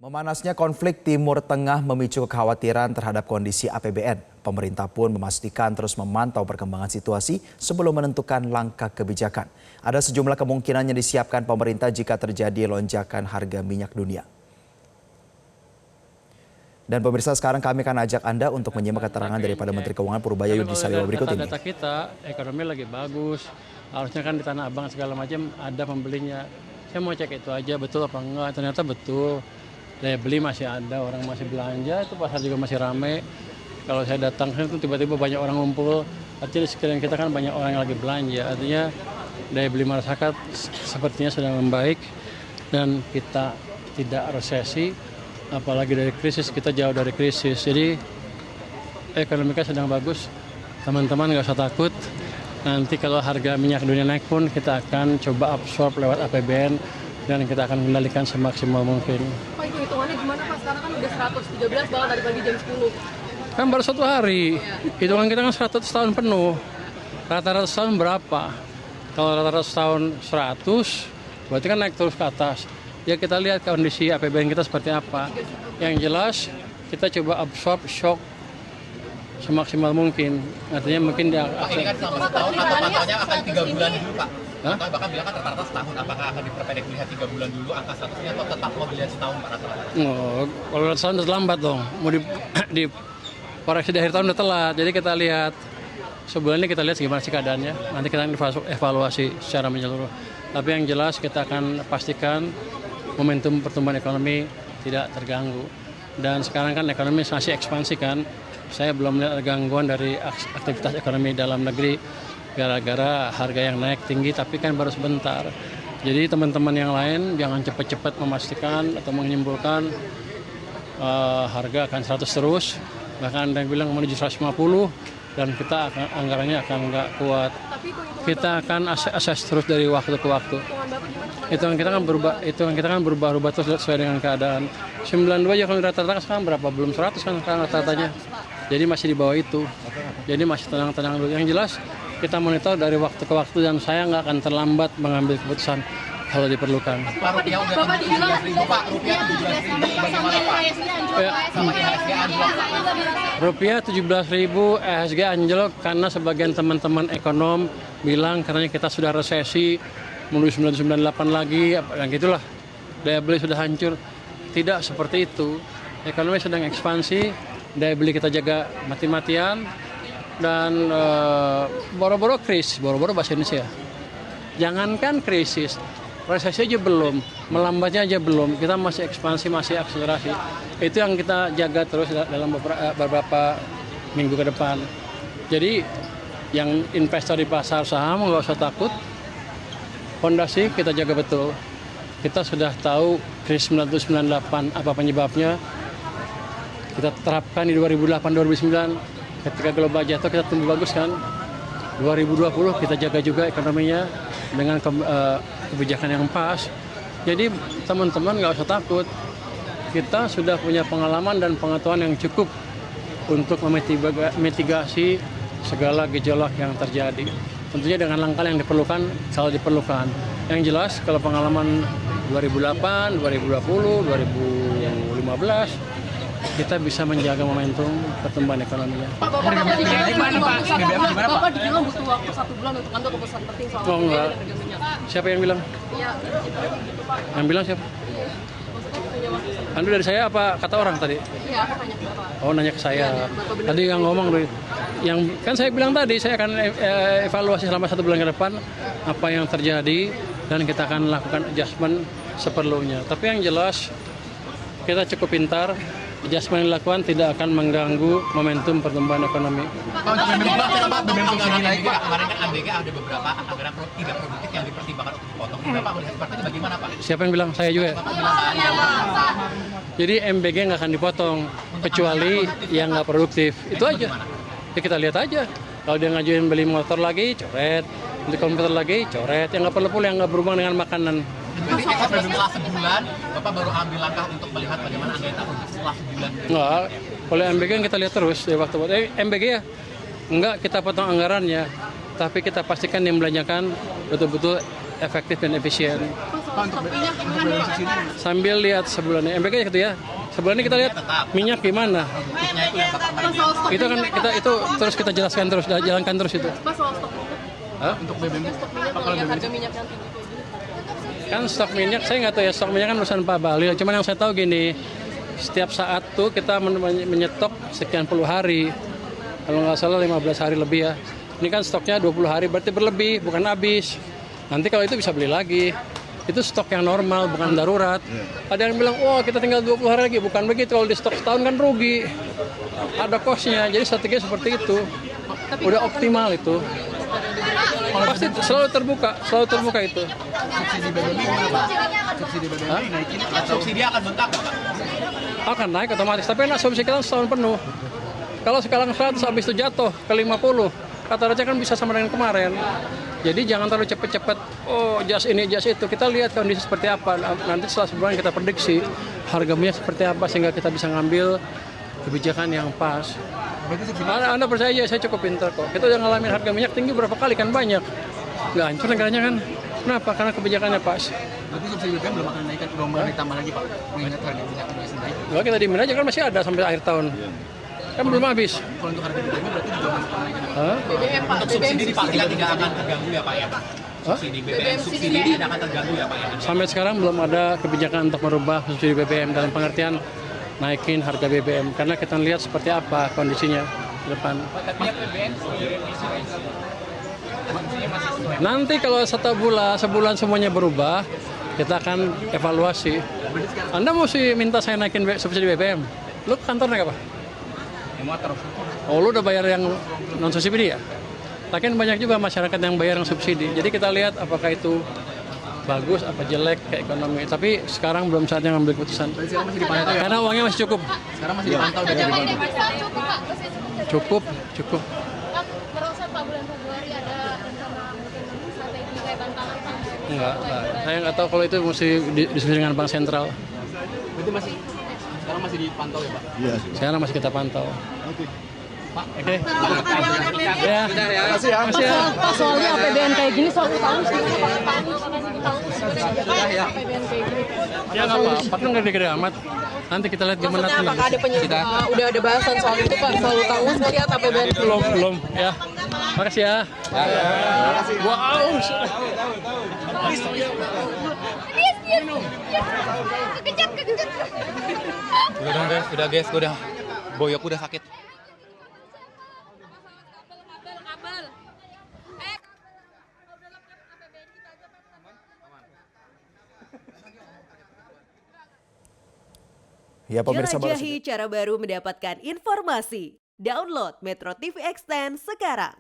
Memanasnya konflik Timur Tengah memicu kekhawatiran terhadap kondisi APBN. Pemerintah pun memastikan terus memantau perkembangan situasi sebelum menentukan langkah kebijakan. Ada sejumlah kemungkinan yang disiapkan pemerintah jika terjadi lonjakan harga minyak dunia. Dan pemirsa, sekarang kami akan ajak Anda untuk menyimak keterangan daripada Menteri Keuangan Purbaya Yudhisaryo berikut ini. Data kita, ekonomi lagi bagus. Harusnya kan di Tanah Abang segala macam ada pembelinya. Saya mau cek itu aja betul apa enggak. Ternyata betul. Daya beli masih ada, orang masih belanja, itu pasar juga masih ramai. Kalau saya datang itu tiba-tiba banyak orang ngumpul, artinya di sekeliling kita kan banyak orang yang lagi belanja. Artinya daya beli masyarakat sepertinya sedang membaik dan kita tidak resesi, apalagi dari krisis, kita jauh dari krisis. Jadi ekonomi kita sedang bagus, teman-teman nggak usah takut. Nanti kalau harga minyak dunia naik pun kita akan coba absorb lewat APBN dan kita akan kendalikan semaksimal mungkin. Pak, itu hitungannya gimana Pak? Sekarang kan udah 113 bahkan tadi pagi jam 10. Kan baru 1 hari, hitungan kita kan 100 tahun penuh. Rata-rata tahun berapa? Kalau rata-rata tahun 100, berarti kan naik terus ke atas. Ya kita lihat kondisi APBN kita seperti apa. Yang jelas kita coba absorb shock semaksimal mungkin. Artinya mungkin dia Pak, ini kan selama setahun atau totalnya akan 3 bulan dulu Pak? Atau bahkan bilang kan rata-rata setahun, apakah akan diperpendek melihat 3 bulan dulu angka statusnya atau tetap mau dilihat setahun Pak rata-rata? Oh, kalau setahun udah terlambat dong. Mau di koreksi di akhir tahun udah telat. Jadi kita lihat sebulan ini kita lihat gimana sih keadaannya. Nanti kita evaluasi secara menyeluruh. Tapi yang jelas kita akan pastikan momentum pertumbuhan ekonomi tidak terganggu. Dan sekarang kan ekonomi masih ekspansi kan. Saya belum melihat ada gangguan dari aktivitas ekonomi dalam negeri gara-gara harga yang naik tinggi, tapi kan baru sebentar. Jadi teman-teman yang lain jangan cepat-cepat memastikan atau menyimpulkan harga akan 100 terus. Bahkan ada yang bilang menuju 150 dan kita akan, anggarannya akan nggak kuat. Kita akan assess terus dari waktu ke waktu. Hitungan kita kan berubah-ubah terus sesuai dengan keadaan. 92 ya kalau rata-rata sekarang berapa? Belum 100 kan sekarang rata-ratanya. Jadi masih di bawah itu. Jadi masih tenang-tenang dulu. Yang jelas kita monitor dari waktu ke waktu dan saya nggak akan terlambat mengambil keputusan kalau diperlukan. Bapak dibilang Pak, rupiah 17.000 bagaimana Pak? Sama IHSG anjlok. Rupiah 17.000, IHSG anjlok karena sebagian teman-teman ekonom bilang karena kita sudah resesi menuju 998 lagi, yang gitulah. Daya beli sudah hancur. Tidak seperti itu. Ekonomi sedang ekspansi, daya beli kita jaga mati-matian. Dan boro-boro krisis, boro-boro bahasa Indonesia. Jangankan krisis, resesi aja belum, melambatnya aja belum. Kita masih ekspansi, masih akselerasi. Itu yang kita jaga terus dalam beberapa minggu ke depan. Jadi yang investor di pasar saham nggak usah takut. Fondasi kita jaga betul. Kita sudah tahu krisis 1998 apa penyebabnya. Kita terapkan di 2008-2009. Ketika global jatuh kita tumbuh bagus kan. 2020 kita jaga juga ekonominya dengan kebijakan yang pas. Jadi teman-teman nggak usah takut. Kita sudah punya pengalaman dan pengetahuan yang cukup untuk memitigasi segala gejolak yang terjadi. Tentunya dengan langkah yang diperlukan kalau diperlukan. Yang jelas kalau pengalaman 2008, 2020, 2015 kita bisa menjaga momentum pertumbuhan ekonominya. Bapak dibilang butuh waktu 1 bulan untuk ngambil keputusan penting soal enggak. Siapa yang bilang? Iya, Yang bilang siapa? Anda dari saya apa kata orang tadi? iya, aku tanya ke Bapak. Oh, nanya ke saya. Tadi yang ngomong yang kan saya bilang tadi saya akan evaluasi selama 1 bulan ke depan apa yang terjadi dan kita akan lakukan adjustment seperlunya. Tapi yang jelas kita cukup pintar. Adjustment yang dilakukan tidak akan mengganggu momentum pertumbuhan ekonomi. Pak, untuk BBM subsidi naik Pak, kemarin kan ABG ada beberapa anggaran tidak produktif yang dipertimbangkan untuk dipotong. Bapak melihat seperti itu bagaimana Pak? Siapa yang bilang? Saya juga. Jadi MBG nggak akan dipotong kecuali yang nggak produktif. Itu aja. Ya kita lihat aja. Kalau dia ngajuin beli motor lagi, coret. Beli komputer lagi, coret. Yang nggak perlu yang nggak berhubungan dengan makanan. Jadi setelah sebulan, Bapak baru ambil langkah untuk melihat bagaimana anggaran produktif setelah sebulan. Nggak, kalau MBG kan kita lihat terus dari waktu MBG ya. Enggak kita potong anggarannya, tapi kita pastikan yang belanjakan betul-betul efektif dan efisien. Sambil lihat sebulannya, MPK gitu ya. Sebulan ini kita lihat minyak gimana. Itu kan itu terus kita jelaskan terus, jalankan terus itu. Pas soal stok minyak. Hah? Untuk BBM. Stok minyak, melihat harga minyak yang tinggi kayak gini. Kan stok minyak, saya nggak tahu ya stok minyak kan urusan Pak Bahlil. Cuman yang saya tahu gini, setiap saat tuh kita menyetok sekian puluh hari. Kalau nggak salah 15 hari lebih ya. Ini kan stoknya 20 hari, berarti berlebih, bukan habis. Nanti kalau itu bisa beli lagi. Itu stok yang normal, bukan darurat. Ada yang bilang, wah kita tinggal 20 hari lagi. Bukan begitu, kalau di stok setahun kan rugi. Ada kosnya, jadi strategi seperti itu. Udah optimal itu. Pasti selalu terbuka itu. Subsidi BBM gimana Pak? Subsidi BBM dinaikin atau subsidi akan bengkak nggak, Pak? Akan naik otomatis, tapi enak asumsi kita setahun penuh. Kalau sekarang 100 habis itu jatuh ke 50, kata raja kan bisa sama dengan kemarin. Jadi jangan terlalu cepet-cepet, oh jas ini, jas itu. Kita lihat kondisi seperti apa. Nanti setelah sebulan kita prediksi harga minyak seperti apa sehingga kita bisa ngambil kebijakan yang pas. Anda percaya aja, saya cukup pintar kok. Kita udah ngalamin harga minyak tinggi berapa kali kan banyak. Nggak hancur negaranya kan. Kenapa? Karena kebijakannya pas. Berarti subsidi BBM belum akan naikkan, belum akan ditambah lagi Pak, mengingat harga minyak masih naik. Nggak, kita diemin aja kan masih ada sampai akhir tahun. Kan belum habis. Kalau untuk harga BBM berarti juga belum akan naikkan. Hah? BBM Pak, Untuk subsidi dipastikan tidak akan terganggu ya Pak ya? Subsidi BBM subsidi tidak akan terganggu ya Pak ya? Sampai sekarang belum ada kebijakan untuk merubah subsidi BBM dalam pengertian naikin harga BBM karena kita lihat seperti apa kondisinya ke depan. Nanti kalau sebulan semuanya berubah, kita akan evaluasi. Anda mesti minta saya naikin subsidi BBM. Lu kantor naik apa? Motor. Oh, lu udah bayar yang non subsidi ya? Tapi kan banyak juga masyarakat yang bayar yang subsidi. Jadi kita lihat apakah itu bagus apa jelek ke ekonomi. Tapi sekarang belum saatnya ngambil keputusan. Sekarang masih dipantau ya? Karena uangnya masih cukup. Sekarang masih dipantau dan Cukup. Merasa Pak bulan Februari ada rencana mungkin strategi kayak bantalan Pak? Enggak. Saya nggak tahu kalau itu mesti diskusi dengan Bank Sentral. berarti masih sekarang masih dipantau ya Pak? Sekarang masih kita pantau. Pak, Oke. Ya. Makasih ya. Pak, soalnya APBN kayak gini soal utang gimana Pak? Pak, makasih utang gimana APBN kayak gini? Ya nggak apa-apa, kan nggak gede amat. Nanti kita lihat gimana. Maksudnya apakah ada udah ada bahasan soal itu Pak? Soal utang lihat APBN? Belum. Ya. Makasih ya. Wow. Kekejap. Udah guys, udah. Boyok udah sakit. Ya, pemirsa baru Jelajahi cara baru mendapatkan informasi. Download Metro TV Extend sekarang.